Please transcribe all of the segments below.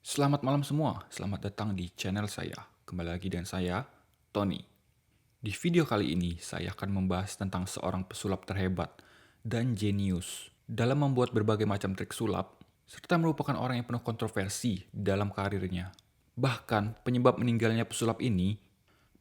Selamat malam semua, selamat datang di channel saya. Kembali lagi dengan saya, Tony. Di video kali ini, saya akan membahas tentang seorang pesulap terhebat dan jenius dalam membuat berbagai macam trik sulap, serta merupakan orang yang penuh kontroversi dalam karirnya. Bahkan, penyebab meninggalnya pesulap ini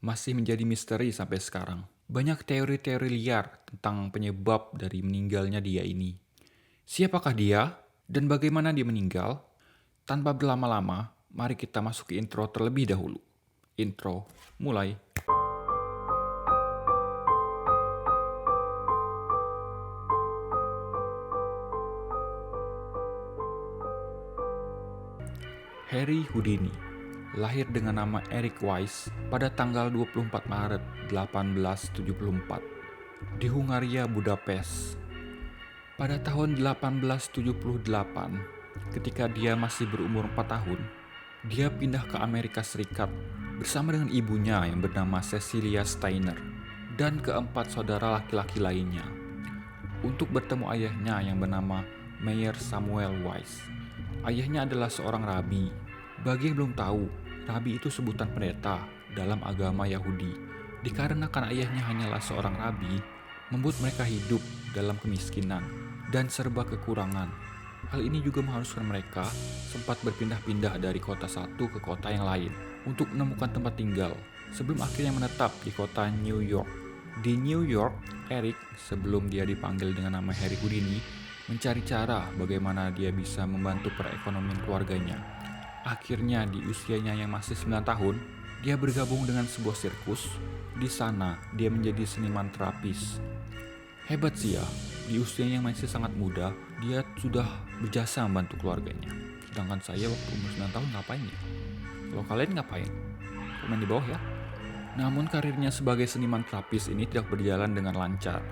masih menjadi misteri sampai sekarang. Banyak teori-teori liar tentang penyebab dari meninggalnya dia ini. Siapakah dia dan bagaimana dia meninggal? Tanpa berlama-lama, mari kita masuk ke intro terlebih dahulu. Intro, mulai. Harry Houdini lahir dengan nama Eric Weiss pada tanggal 24 Maret 1874 di Hungaria, Budapest. Pada tahun 1878, ketika dia masih berumur 4 tahun, dia pindah ke Amerika Serikat bersama dengan ibunya yang bernama Cecilia Steiner dan keempat saudara laki-laki lainnya untuk bertemu ayahnya yang bernama Meyer Samuel Weiss. Ayahnya adalah seorang rabi. Bagi yang belum tahu, rabi itu sebutan pendeta dalam agama Yahudi. Dikarenakan ayahnya hanyalah seorang rabi, membuat mereka hidup dalam kemiskinan dan serba kekurangan. Hal ini juga mengharuskan mereka sempat berpindah-pindah dari kota satu ke kota yang lain untuk menemukan tempat tinggal sebelum akhirnya menetap di kota New York. Di New York, Eric, sebelum dia dipanggil dengan nama Harry Houdini, mencari cara bagaimana dia bisa membantu perekonomian keluarganya. Akhirnya di usianya yang masih 9 tahun, dia bergabung dengan sebuah sirkus. Di sana, dia menjadi seniman terapis. Hebat sih ya, di usianya yang masih sangat muda, dia sudah berjasa membantu keluarganya. Sedangkan saya waktu umur 9 tahun ngapain ya? Kalau kalian ngapain? Komen di bawah ya. Namun karirnya sebagai seniman terapis ini tidak berjalan dengan lancar,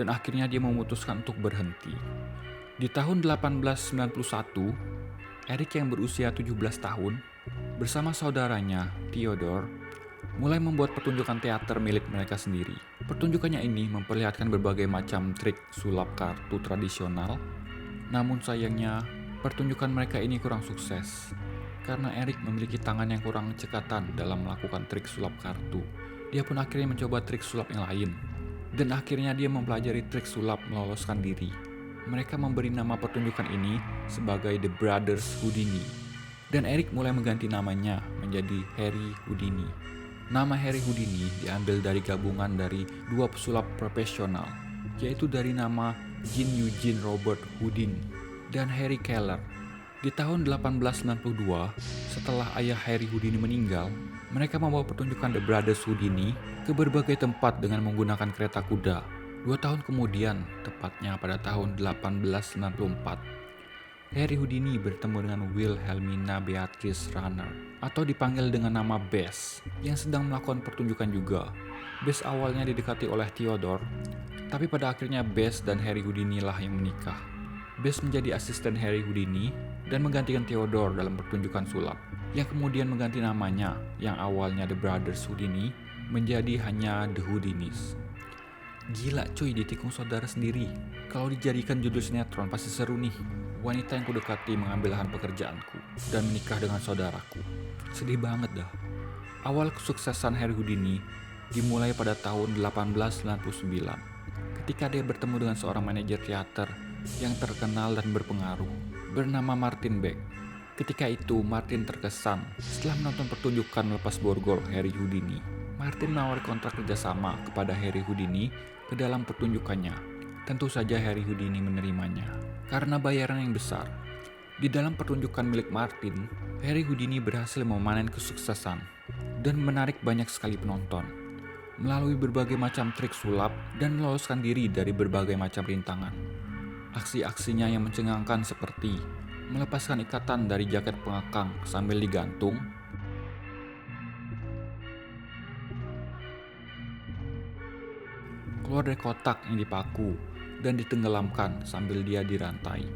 dan akhirnya dia memutuskan untuk berhenti. Di tahun 1891, Eric yang berusia 17 tahun, bersama saudaranya, Theodore, mulai membuat pertunjukan teater milik mereka sendiri. Pertunjukannya ini memperlihatkan berbagai macam trik sulap kartu tradisional, namun sayangnya pertunjukan mereka ini kurang sukses karena Eric memiliki tangan yang kurang cekatan dalam melakukan trik sulap kartu. Dia pun akhirnya mencoba trik sulap yang lain, dan akhirnya dia mempelajari trik sulap meloloskan diri. Mereka memberi nama pertunjukan ini sebagai The Brothers Houdini, dan Eric mulai mengganti namanya menjadi Harry Houdini. Nama Harry Houdini diambil dari gabungan dari dua pesulap profesional, yaitu dari nama Jean Eugene Robert Houdin dan Harry Keller. Di tahun 1892, setelah ayah Harry Houdini meninggal, mereka membawa pertunjukan The Brothers Houdini ke berbagai tempat dengan menggunakan kereta kuda. 2 tahun kemudian, tepatnya pada tahun 1894, Harry Houdini bertemu dengan Wilhelmina Beatrice Runner, atau dipanggil dengan nama Bess, yang sedang melakukan pertunjukan juga. Bess awalnya didekati oleh Theodore, tapi pada akhirnya Bess dan Harry Houdini lah yang menikah. Bess menjadi asisten Harry Houdini dan menggantikan Theodore dalam pertunjukan sulap, yang kemudian mengganti namanya yang awalnya The Brothers Houdini menjadi hanya The Houdinis. Gila cuy, ditikung saudara sendiri. Kalau dijadikan judul sinetron pasti seru nih. Wanita yang kudekati mengambil lahan pekerjaanku dan menikah dengan saudaraku. Sedih banget dah. Awal kesuksesan Harry Houdini dimulai pada tahun 1899 ketika dia bertemu dengan seorang manajer teater yang terkenal dan berpengaruh bernama Martin Beck. Ketika itu Martin terkesan setelah menonton pertunjukan melepas borgol Harry Houdini. Martin menawari kontrak kerjasama kepada Harry Houdini ke dalam pertunjukannya. Tentu saja Harry Houdini menerimanya karena bayaran yang besar. Di dalam pertunjukan milik Martin, Harry Houdini berhasil memanen kesuksesan dan menarik banyak sekali penonton melalui berbagai macam trik sulap dan meloloskan diri dari berbagai macam rintangan. Aksi-aksinya yang mencengangkan seperti melepaskan ikatan dari jaket pengekang sambil digantung, keluar dari kotak yang dipaku dan ditenggelamkan sambil dia dirantai.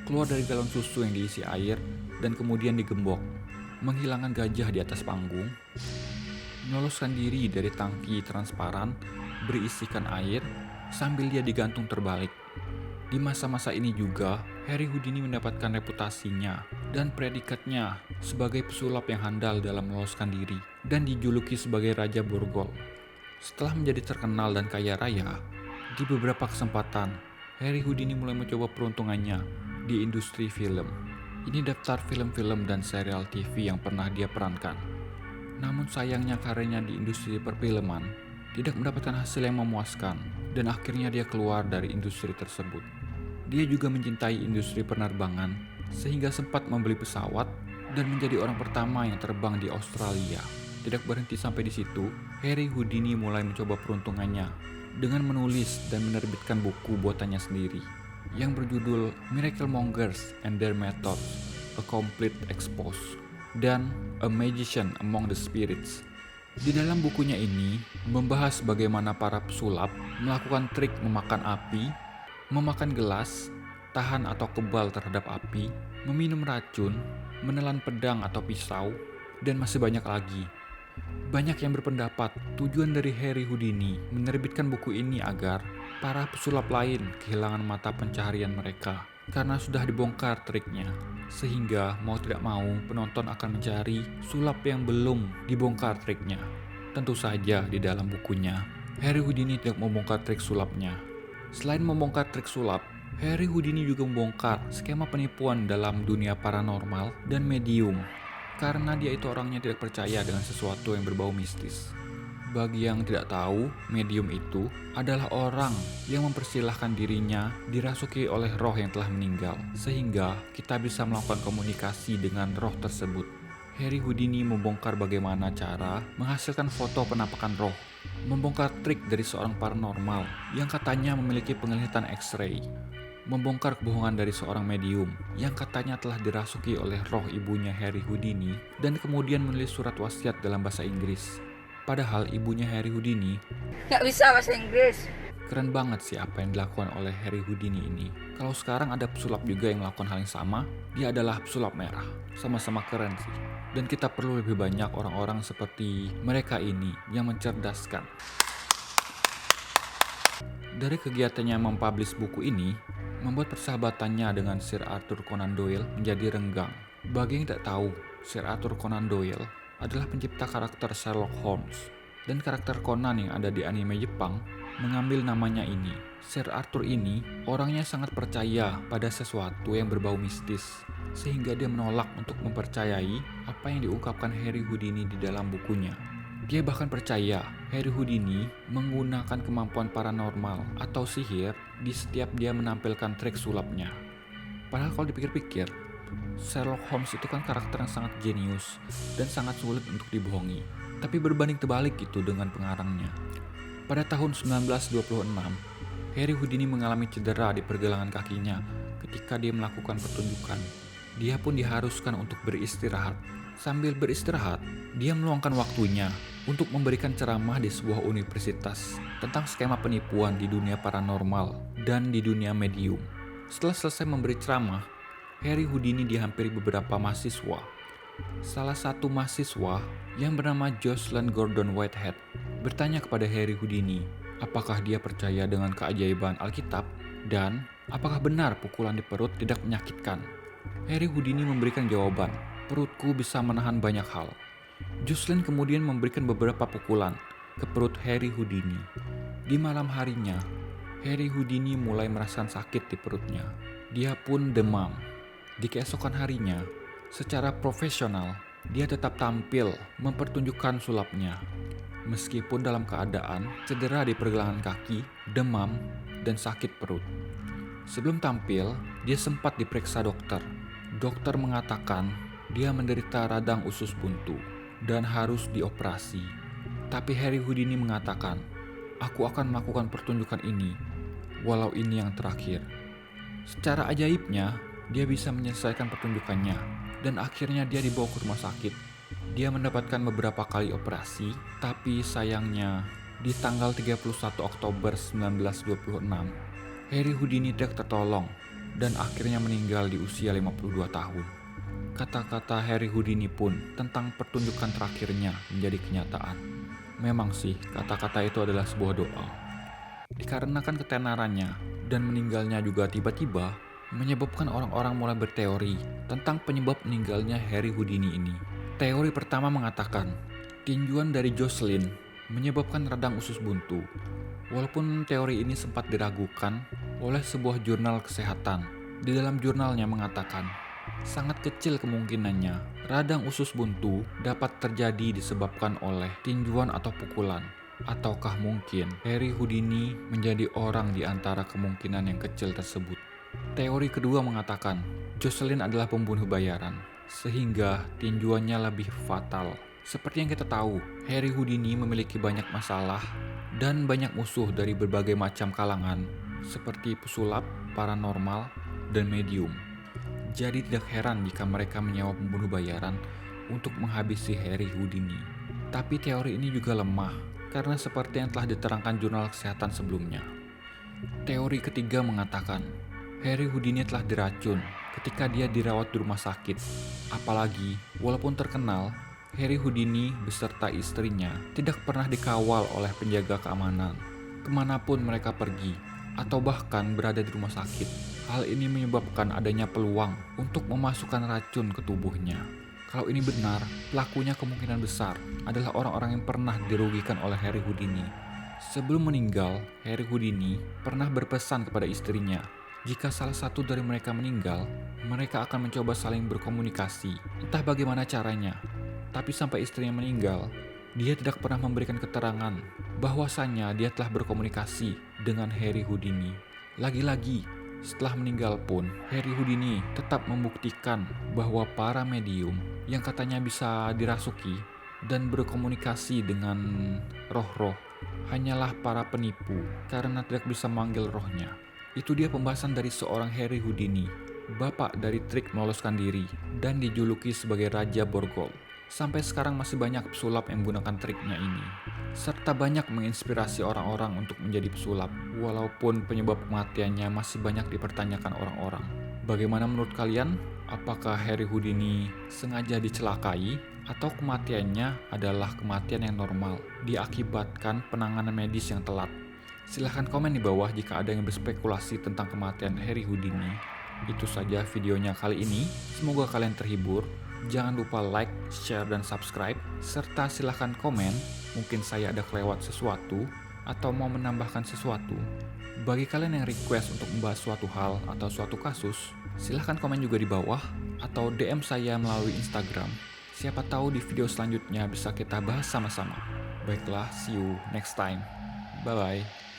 Keluar dari galon susu yang diisi air dan kemudian digembok. menghilangkan gajah di atas panggung, meloloskan diri dari tangki transparan berisikan air sambil dia digantung terbalik. Di masa-masa ini juga, Harry Houdini mendapatkan reputasinya dan predikatnya sebagai pesulap yang handal dalam meloloskan diri dan dijuluki sebagai Raja Borgol. Setelah menjadi terkenal dan kaya raya, di beberapa kesempatan, Harry Houdini mulai mencoba peruntungannya di industri film. Ini daftar film-film dan serial TV yang pernah dia perankan. Namun sayangnya karirnya di industri perfilman tidak mendapatkan hasil yang memuaskan dan akhirnya dia keluar dari industri tersebut. Dia juga mencintai industri penerbangan sehingga sempat membeli pesawat dan menjadi orang pertama yang terbang di Australia. Tidak berhenti sampai di situ, Harry Houdini mulai mencoba peruntungannya dengan menulis dan menerbitkan buku buatannya sendiri yang berjudul Miracle Mongers and Their Methods, A Complete Expose, dan A Magician Among the Spirits. Di dalam bukunya ini membahas bagaimana para pesulap melakukan trik memakan api, memakan gelas, tahan atau kebal terhadap api, meminum racun, menelan pedang atau pisau, dan masih banyak lagi. Banyak yang berpendapat tujuan dari Harry Houdini menerbitkan buku ini agar para pesulap lain kehilangan mata pencaharian mereka karena sudah dibongkar triknya. Sehingga mau tidak mau penonton akan mencari sulap yang belum dibongkar triknya. Tentu saja di dalam bukunya, Harry Houdini tidak membongkar trik sulapnya. Selain membongkar trik sulap, Harry Houdini juga membongkar skema penipuan dalam dunia paranormal dan medium karena dia itu orangnya tidak percaya dengan sesuatu yang berbau mistis. Bagi yang tidak tahu, medium itu adalah orang yang mempersilahkan dirinya dirasuki oleh roh yang telah meninggal, sehingga kita bisa melakukan komunikasi dengan roh tersebut. Harry Houdini membongkar bagaimana cara menghasilkan foto penampakan roh, membongkar trik dari seorang paranormal yang katanya memiliki penglihatan X-ray, membongkar kebohongan dari seorang medium yang katanya telah dirasuki oleh roh ibunya Harry Houdini dan kemudian menulis surat wasiat dalam bahasa Inggris. Padahal ibunya Harry Houdini nggak bisa bahasa Inggris. Keren banget sih apa yang dilakukan oleh Harry Houdini ini. Kalau sekarang ada pesulap juga yang melakukan hal yang sama, dia adalah pesulap merah. Sama-sama keren sih. Dan kita perlu lebih banyak orang-orang seperti mereka ini yang mencerdaskan. Dari kegiatannya mempublish buku ini, membuat persahabatannya dengan Sir Arthur Conan Doyle menjadi renggang. Bagi yang tidak tahu, Sir Arthur Conan Doyle adalah pencipta karakter Sherlock Holmes. Dan karakter Conan yang ada di anime Jepang mengambil namanya ini. Sir Arthur ini orangnya sangat percaya pada sesuatu yang berbau mistis, sehingga dia menolak untuk mempercayai apa yang diungkapkan Harry Houdini di dalam bukunya. Dia bahkan percaya Harry Houdini menggunakan kemampuan paranormal atau sihir di setiap dia menampilkan trik sulapnya. Padahal kalau dipikir-pikir, Sherlock Holmes itu kan karakter yang sangat jenius dan sangat sulit untuk dibohongi. Tapi berbanding terbalik gitu dengan pengarangnya. Pada tahun 1926, Harry Houdini mengalami cedera di pergelangan kakinya ketika dia melakukan pertunjukan. Dia pun diharuskan untuk beristirahat. Sambil beristirahat, dia meluangkan waktunya untuk memberikan ceramah di sebuah universitas tentang skema penipuan di dunia paranormal dan di dunia medium. Setelah selesai memberi ceramah, Harry Houdini dihampiri beberapa mahasiswa. Salah satu mahasiswa yang bernama Jocelyn Gordon Whitehead bertanya kepada Harry Houdini apakah dia percaya dengan keajaiban Alkitab dan apakah benar pukulan di perut tidak menyakitkan. Harry Houdini memberikan jawaban, perutku bisa menahan banyak hal. Jocelyn kemudian memberikan beberapa pukulan ke perut Harry Houdini. Di malam harinya, Harry Houdini mulai merasakan sakit di perutnya. Dia pun demam. Di keesokan harinya, secara profesional, dia tetap tampil mempertunjukkan sulapnya. Meskipun dalam keadaan cedera di pergelangan kaki, demam, dan sakit perut. Sebelum tampil, dia sempat diperiksa dokter. Dokter mengatakan dia menderita radang usus buntu dan harus dioperasi. Tapi Harry Houdini mengatakan, aku akan melakukan pertunjukan ini, walau ini yang terakhir. Secara ajaibnya, dia bisa menyelesaikan pertunjukannya, dan akhirnya dia dibawa ke rumah sakit. Dia mendapatkan beberapa kali operasi, tapi sayangnya di tanggal 31 Oktober 1926, Harry Houdini tidak tertolong dan akhirnya meninggal di usia 52 tahun. Kata-kata Harry Houdini pun tentang pertunjukan terakhirnya menjadi kenyataan. Memang sih, kata-kata itu adalah sebuah doa. Dikarenakan ketenarannya dan meninggalnya juga tiba-tiba, menyebabkan orang-orang mulai berteori tentang penyebab meninggalnya Harry Houdini ini. Teori pertama mengatakan, tinjuan dari Jocelyn menyebabkan radang usus buntu. Walaupun teori ini sempat diragukan oleh sebuah jurnal kesehatan. Di dalam jurnalnya mengatakan, sangat kecil kemungkinannya radang usus buntu dapat terjadi disebabkan oleh tinjuan atau pukulan. Ataukah mungkin Harry Houdini menjadi orang di antara kemungkinan yang kecil tersebut? Teori kedua mengatakan Jocelyn adalah pembunuh bayaran, sehingga tinjuannya lebih fatal. Seperti yang kita tahu, Harry Houdini memiliki banyak masalah dan banyak musuh dari berbagai macam kalangan, seperti pesulap, paranormal, dan medium. Jadi tidak heran jika mereka menyewa pembunuh bayaran untuk menghabisi Harry Houdini. Tapi teori ini juga lemah, karena seperti yang telah diterangkan jurnal kesehatan sebelumnya. Teori ketiga mengatakan, Harry Houdini telah diracun ketika dia dirawat di rumah sakit. Apalagi, walaupun terkenal, Harry Houdini beserta istrinya tidak pernah dikawal oleh penjaga keamanan. Kemanapun mereka pergi, atau bahkan berada di rumah sakit. Hal ini menyebabkan adanya peluang untuk memasukkan racun ke tubuhnya. Kalau ini benar, pelakunya kemungkinan besar adalah orang-orang yang pernah dirugikan oleh Harry Houdini. Sebelum meninggal, Harry Houdini pernah berpesan kepada istrinya, jika salah satu dari mereka meninggal, mereka akan mencoba saling berkomunikasi, entah bagaimana caranya. Tapi sampai istrinya meninggal, dia tidak pernah memberikan keterangan bahwasannya dia telah berkomunikasi dengan Harry Houdini. Lagi-lagi, setelah meninggal pun, Harry Houdini tetap membuktikan bahwa para medium yang katanya bisa dirasuki dan berkomunikasi dengan roh-roh hanyalah para penipu karena tidak bisa memanggil rohnya. Itu dia pembahasan dari seorang Harry Houdini, bapak dari trik meloloskan diri dan dijuluki sebagai Raja Borgol. Sampai sekarang masih banyak pesulap yang menggunakan triknya ini, serta banyak menginspirasi orang-orang untuk menjadi pesulap, walaupun penyebab kematiannya masih banyak dipertanyakan orang-orang. Bagaimana menurut kalian? Apakah Harry Houdini sengaja dicelakai, atau kematiannya adalah kematian yang normal, diakibatkan penanganan medis yang telat? Silahkan komen di bawah jika ada yang berspekulasi tentang kematian Harry Houdini. Itu saja videonya kali ini, semoga kalian terhibur. Jangan lupa like, share, dan subscribe, serta silahkan komen, mungkin saya ada kelewat sesuatu, atau mau menambahkan sesuatu. Bagi kalian yang request untuk membahas suatu hal atau suatu kasus, silahkan komen juga di bawah, atau DM saya melalui Instagram. Siapa tahu di video selanjutnya bisa kita bahas sama-sama. Baiklah, see you next time. Bye-bye.